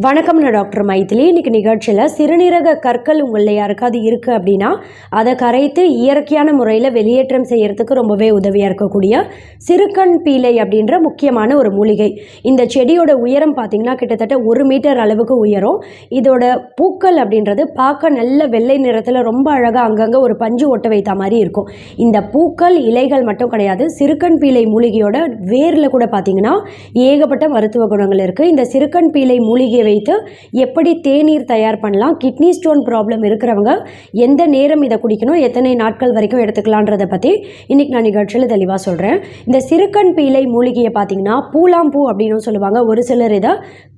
வணக்கம், நான் டாக்டர் மைதிலி. இன்றைக்கி நிகழ்ச்சியில் சிறுநீரக கற்கள் உங்களில் யாருக்காவது இருக்குது அப்படின்னா அதை கரைத்து இயற்கையான முறையில் வெளியேற்றம் செய்கிறதுக்கு ரொம்பவே உதவியாக இருக்கக்கூடிய சிறுகண் பீலை அப்படின்ற முக்கியமான ஒரு மூலிகை. இந்த செடியோட உயரம் பார்த்திங்கன்னா கிட்டத்தட்ட 1 மீட்டர் அளவுக்கு உயரும். இதோட பூக்கள் அப்படின்றது பார்க்க நல்ல வெள்ளை நிறத்தில் ரொம்ப அழகாக அங்கங்கே ஒரு பஞ்சு ஒட்ட வைத்த மாதிரி இருக்கும். இந்த பூக்கள் இலைகள் மட்டும் கிடையாது, சிறுகண் பீலை மூலிகையோட வேரில் கூட பார்த்திங்கன்னா ஏகப்பட்ட மருத்துவ குணங்கள் இருக்குது. இந்த சிறுகண் பீலை மூலிகை வைத்து எப்படி தேநீர் தயார் பண்ணலாம், கிட்னி ஸ்டோன் ப்ராப்ளம் இருக்கிறவங்க எந்த நேரம் இதை குடிக்கணும், எத்தனை நாட்கள் வரைக்கும் எடுத்துக்கலான்றதை பற்றி இன்றைக்கி நான் நிகழ்ச்சியில் தெளிவாக சொல்கிறேன். இந்த சிறுகண் பீலை மூலிகையை பார்த்திங்கன்னா பூலாம்பூ அப்படின்னு சொல்லுவாங்க, ஒரு சிலர் இதை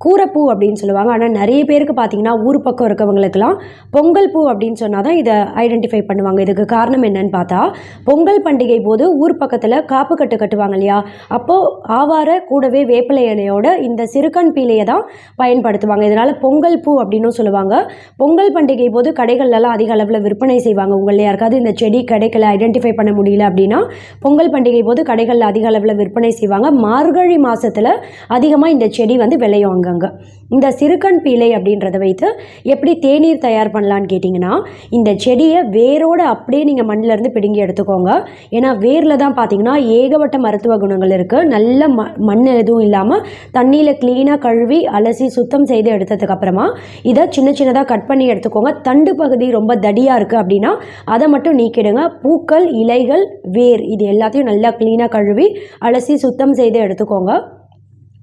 கூரப்பூ அப்படின்னு சொல்லுவாங்க. ஆனால் நிறைய பேருக்கு பார்த்திங்கன்னா ஊர் பக்கம் இருக்கவங்களுக்கெல்லாம் பொங்கல் பூ அப்படின்னு சொன்னால் தான் இதை ஐடென்டிஃபை பண்ணுவாங்க. இதுக்கு காரணம் என்னன்னு பார்த்தா, பொங்கல் பண்டிகை போது ஊர் பக்கத்தில் காப்பு கட்டுவாங்க இல்லையா, அப்போது ஆவார கூடவே வேப்பிலை இலையோட இந்த சிறுகண் பீலையை தான் பயன்படுத்துவாங்க. இதனால் பொங்கல் பூ அப்படின்னு சொல்லுவாங்க. பொங்கல் பண்டிகை போது கடைகள்லாம் அதிக அளவில் விற்பனை செய்வாங்க. உங்களில் யாருக்காவது இந்த செடி கிடைக்கல, ஐடென்டிஃபை பண்ண முடியல அப்படின்னா பொங்கல் பண்டிகை போது கடைகளில் அதிக அளவில் விற்பனை செய்வாங்க. மார்கழி மாதத்தில் அதிகமாக இந்த செடி விளையும் அங்கங்கே. இந்த சிறுகண் பீலை அப்படின்றத வைத்து எப்படி தேநீர் தயார் பண்ணலான்னு கேட்டிங்கன்னா, இந்த செடியை வேரோடு அப்படியே நீங்கள் மண்ணிலேருந்து பிடுங்கி எடுத்துக்கோங்க. ஏன்னா வேரில் தான் பார்த்தீங்கன்னா ஏகப்பட்ட மருத்துவ குணங்கள் இருக்குது. நல்ல மண் எதுவும் இல்லாமல் தண்ணியில் க்ளீனாக கழுவி அலசி சுத்தம் செய்து எடுத்ததுக்கு அப்புறமா இதை சின்ன சின்னதாக கட் பண்ணி எடுத்துக்கோங்க. தண்டு பகுதி ரொம்ப தடியாக இருக்குது அப்படின்னா அதை மட்டும் நீக்கிடுங்க. பூக்கள், இலைகள், வேர் இது எல்லாத்தையும் நல்லா க்ளீனாக கழுவி அலசி சுத்தம் செய்து எடுத்துக்கோங்க.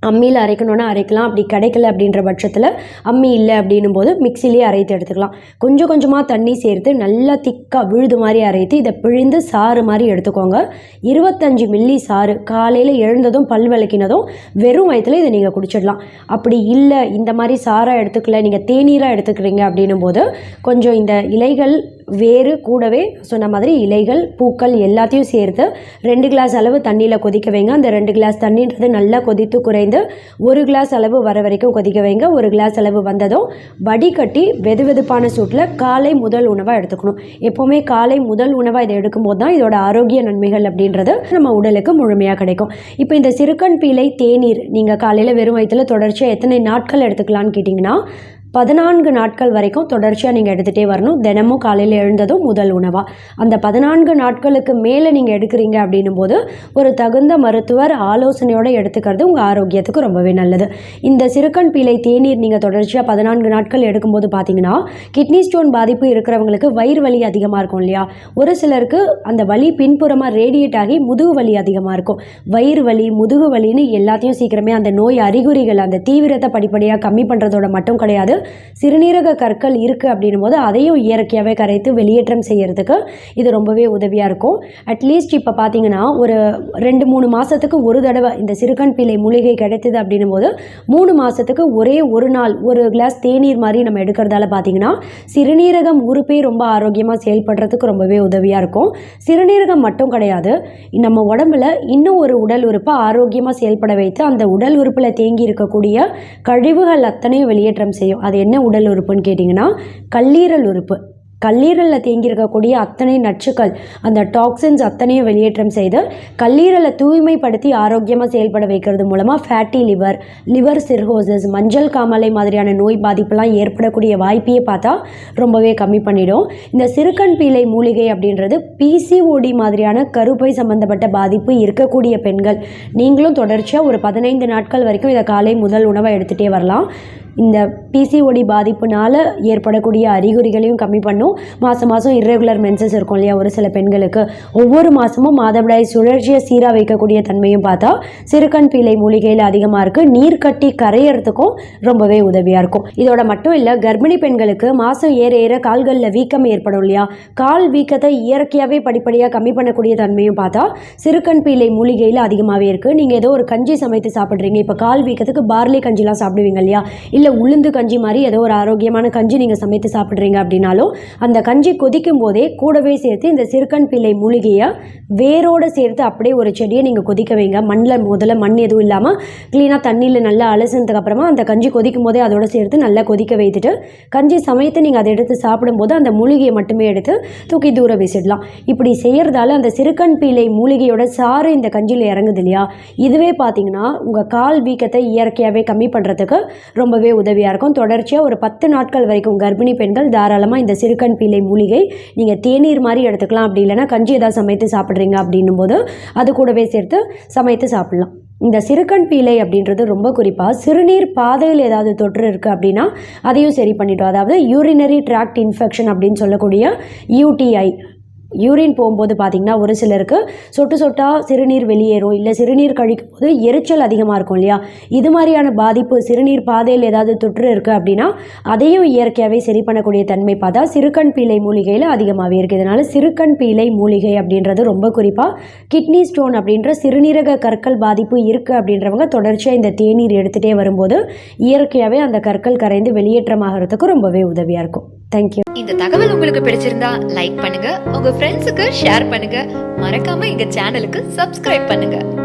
அம்மியில் அரைக்கணுன்னா அரைக்கலாம், அப்படி கிடைக்கல அப்படின்ற பட்சத்தில் அம்மி இல்லை அப்படின்னும் போது மிக்சிலேயே அரைத்து எடுத்துக்கலாம். கொஞ்சம் கொஞ்சமாக தண்ணி சேர்த்து நல்லா திக்காக விழுது மாதிரி அரைத்து இதை பிழிந்து சாறு மாதிரி எடுத்துக்கோங்க. 25 மில்லி சாறு காலையில் எழுந்ததும் பல் விளக்கினதும் வெறும் வயிற்றில் இதை நீங்கள் குடிச்சிடலாம். அப்படி இல்லை இந்த மாதிரி சாராக எடுத்துக்கல, நீங்கள் தேநீராக எடுத்துக்கிறீங்க அப்படின்னும் போது கொஞ்சம் இந்த இலைகள், வேறு கூடவே சொன்ன மாதிரி இலைகள், பூக்கள் எல்லாத்தையும் சேர்த்து 2 கிளாஸ் அளவு தண்ணியில் கொதிக்க வைங்க. அந்த 2 கிளாஸ் தண்ணின்றது நல்லா கொதித்து குறைந்து 1 கிளாஸ் அளவு வர வரைக்கும் கொதிக்க வைங்க. 1 கிளாஸ் அளவு வந்ததும் வடிகட்டி வெதுவெதுப்பான சூட்டில் காலை முதல் உணவாக எடுத்துக்கணும். எப்போவுமே காலை முதல் உணவாக இதை எடுக்கும்போது தான் இதோட ஆரோக்கிய நன்மைகள் அப்படின்றது நம்ம உடலுக்கு முழுமையாக கிடைக்கும். இப்போ இந்த சிறுகண் பீலை தேநீர் நீங்கள் காலையில் வெறும் வயிற்றில் தொடர்ச்சியாக எத்தனை நாட்கள் எடுத்துக்கலான்னு கேட்டிங்கன்னா 14 நாட்கள் வரைக்கும் தொடர்ச்சியாக நீங்கள் எடுத்துகிட்டே வரணும். தினமும் காலையில் எழுந்ததும் முதல் உணவாக. அந்த 14 நாட்களுக்கு மேலே நீங்கள் எடுக்கிறீங்க அப்படின்னும் போது ஒரு தகுந்த மருத்துவர் ஆலோசனையோடு எடுத்துக்கிறது உங்கள் ஆரோக்கியத்துக்கு ரொம்பவே நல்லது. இந்த சிறுகண் பீலை தேநீர் நீங்கள் தொடர்ச்சியாக 14 நாட்கள் எடுக்கும்போது பார்த்தீங்கன்னா கிட்னி ஸ்டோன் பாதிப்பு இருக்கிறவங்களுக்கு வயிறு வலி அதிகமாக இருக்கும் இல்லையா, ஒரு சிலருக்கு அந்த வலி பின்புறமாக ரேடியேட் ஆகி முதுகு வலி அதிகமாக இருக்கும். வயிறு வலி, முதுகு வலின்னு எல்லாத்தையும் சீக்கிரமே அந்த நோய் அறிகுறிகள், அந்த தீவிரத்தை படிப்படியாக கம்மி பண்ணுறதோட மட்டும் கிடையாது, சிறுநீரக கற்கள் இருக்குது அப்படின்னும் போது அதையும் இயற்கையாகவே கரைத்து வெளியேற்றம் செய்கிறதுக்கு இது ரொம்பவே உதவியாக இருக்கும். அட்லீஸ்ட் இப்போ பார்த்தீங்கன்னா ஒரு 2-3 மாதத்துக்கு ஒரு தடவை இந்த சிறுகண் பீலை மூலிகை கிடைத்தது அப்படின்னும் போது 3 மாதத்துக்கு ஒரே ஒரு நாள் 1 கிளாஸ் தேநீர் மாதிரி நம்ம எடுக்கிறதால பார்த்தீங்கன்னா சிறுநீரகம் உறுப்பே ரொம்ப ஆரோக்கியமாக செயல்படுறதுக்கு ரொம்பவே உதவியாக இருக்கும். சிறுநீரகம் மட்டும் கிடையாது, நம்ம உடம்புல இன்னும் ஒரு உடல் உறுப்பை ஆரோக்கியமாக செயல்பட வைத்து அந்த உடல் உறுப்பில் தேங்கி இருக்கக்கூடிய கழிவுகள் அத்தனையும் வெளியேற்றம் செய்யும். அது என்ன உடல் உறுப்புன்னு கேட்டிங்கன்னா கல்லீரல் உறுப்பு. கல்லீரலில் தேங்கியிருக்கக்கூடிய அத்தனை நச்சுக்கள், அந்த டாக்ஸின்ஸ் அத்தனையும் வெளியேற்றம் செய்து கல்லீரலை தூய்மைப்படுத்தி ஆரோக்கியமாக செயல்பட வைக்கிறது மூலமாக ஃபேட்டி லிவர், லிவர் சிர்ஹோசிஸ், மஞ்சள் காமாலை மாதிரியான நோய் பாதிப்பெல்லாம் ஏற்படக்கூடிய வாய்ப்பையே பார்த்தா ரொம்பவே கம்மி பண்ணிடும். இந்த சிறுகண் பீலை மூலிகை அப்படின்றது பிசிஓடி மாதிரியான கருப்பை சம்பந்தப்பட்ட பாதிப்பு இருக்கக்கூடிய பெண்கள் நீங்களும் தொடர்ச்சியாக ஒரு 15 நாட்கள் வரைக்கும் இதை காலை முதல் உணவை எடுத்துகிட்டே வரலாம். இந்த பிசிஓடி பாதிப்புனால் ஏற்படக்கூடிய அறிகுறிகளையும் கம்மி பண்ணும். மாதம் இர்ரெகுலர் மென்சஸ் இருக்கும் இல்லையா ஒரு சில பெண்களுக்கு, ஒவ்வொரு மாதமும் மாதவிடாய் சுழற்சியை சீராக வைக்கக்கூடிய தன்மையும் பார்த்தா சிறுகண் பீலை மூலிகையில் அதிகமாக இருக்குது. நீர் கட்டி கரையிறதுக்கும் ரொம்பவே உதவியாக இருக்கும். இதோட மட்டும் இல்லை, கர்ப்பிணி பெண்களுக்கு மாதம் ஏற ஏற கால்களில் வீக்கம் ஏற்படும் இல்லையா, கால் வீக்கத்தை இயற்கையாகவே படிப்படியாக கம்மி பண்ணக்கூடிய தன்மையும் பார்த்தா சிறுகண் பீலை மூலிகையில் அதிகமாகவே இருக்குது. நீங்கள் ஏதோ ஒரு கஞ்சி சமைத்து சாப்பிட்றீங்க, இப்போ கால் வீக்கத்துக்கு பார்லி கஞ்சிலாம் சாப்பிடுவீங்க இல்லையா, இல்லை உளுந்து கஞ்சி மாதிரி ஏதோ ஒரு ஆரோக்கியமான கஞ்சி நீங்கள் சமைத்து சாப்பிட்றீங்க அப்படின்னாலும் அந்த கஞ்சி கொதிக்கும் போதே கூடவே சேர்த்து இந்த சிறுகண் பீலை மூலிகையை வேரோடு சேர்த்து அப்படியே ஒரு செடியை நீங்கள் கொதிக்க வைங்க. மண்ணில் முதல்ல மண் எதுவும் இல்லாமல் க்ளீனாக தண்ணியில் நல்லா அலசினதுக்கு அப்புறமா அந்த கஞ்சி கொதிக்கும் போதே அதோடு சேர்த்து நல்லா கொதிக்க வைத்துட்டு கஞ்சி சமைத்து நீங்கள் அதை எடுத்து சாப்பிடும்போது அந்த மூலிகையை மட்டுமே எடுத்து தூக்கி தூர வீசிடலாம். இப்படி செய்கிறதால அந்த சிறுகண் பீலை மூலிகையோட சாறு இந்த கஞ்சியில் இறங்குது இல்லையா, இதுவே பார்த்தீங்கன்னா உங்கள் கால் வீக்கத்தை இயற்கையாகவே கம்மி பண்ணுறதுக்கு ரொம்பவே ரொம்பவே உதவியாக இருக்கும். தொடர்ச்சியாக ஒரு 10 நாட்கள் வரைக்கும் கர்ப்பிணி பெண்கள் தாராளமாக இந்த சிறுகண் பீலை மூலிகை நீங்கள் தேநீர் மாதிரி எடுத்துக்கலாம். அப்படி இல்லைனா கஞ்சி ஏதாவது சமைத்து சாப்பிட்றீங்க அப்படின்னும் போது அது கூடவே சேர்த்து சமைத்து சாப்பிட்லாம். இந்த சிறுகண் பீலை அப்படின்றது ரொம்ப குறிப்பாக சிறுநீர் பாதையில் ஏதாவது தொற்று இருக்குது அப்படின்னா அதையும் சரி பண்ணிட்டோம். அதாவது யூரினரி ட்ராக்ட் இன்ஃபெக்ஷன் அப்படின்னு சொல்லக்கூடிய யூடிஐ, யூரின் போகும்போது பார்த்திங்கன்னா ஒரு சிலருக்கு சொட்டு சொட்டாக சிறுநீர் வெளியேறும், இல்லை சிறுநீர் கழிக்கும் போது எரிச்சல் அதிகமாக இருக்கும் இல்லையா, இது மாதிரியான பாதிப்பு சிறுநீர் பாதையில் ஏதாவது தொற்று இருக்குது அப்படின்னா அதையும் இயற்கையாகவே சரி பண்ணக்கூடிய தன்மை பார்த்தா சிறுகண் பீலை மூலிகையில் அதிகமாகவே இருக்குது. இதனால் சிறுகண் பீலை மூலிகை அப்படின்றது ரொம்ப குறிப்பாக கிட்னி ஸ்டோன் அப்படின்ற சிறுநீரக கற்கள் பாதிப்பு இருக்குது அப்படின்றவங்க தொடர்ச்சியாக இந்த தேநீர் எடுத்துகிட்டே வரும்போது இயற்கையாகவே அந்த கற்கள் கரைந்து வெளியேற்றமாகறதுக்கு ரொம்பவே உதவியாக இருக்கும். தேங்க்யூ. இந்த தகவல் உங்களுக்கு பிடிச்சிருந்தா லைக் பண்ணுங்க, உங்க ஃப்ரெண்ட்ஸுக்கு ஷேர் பண்ணுங்க, மறக்காம எங்க சேனலுக்கு சப்ஸ்கிரைப் பண்ணுங்க.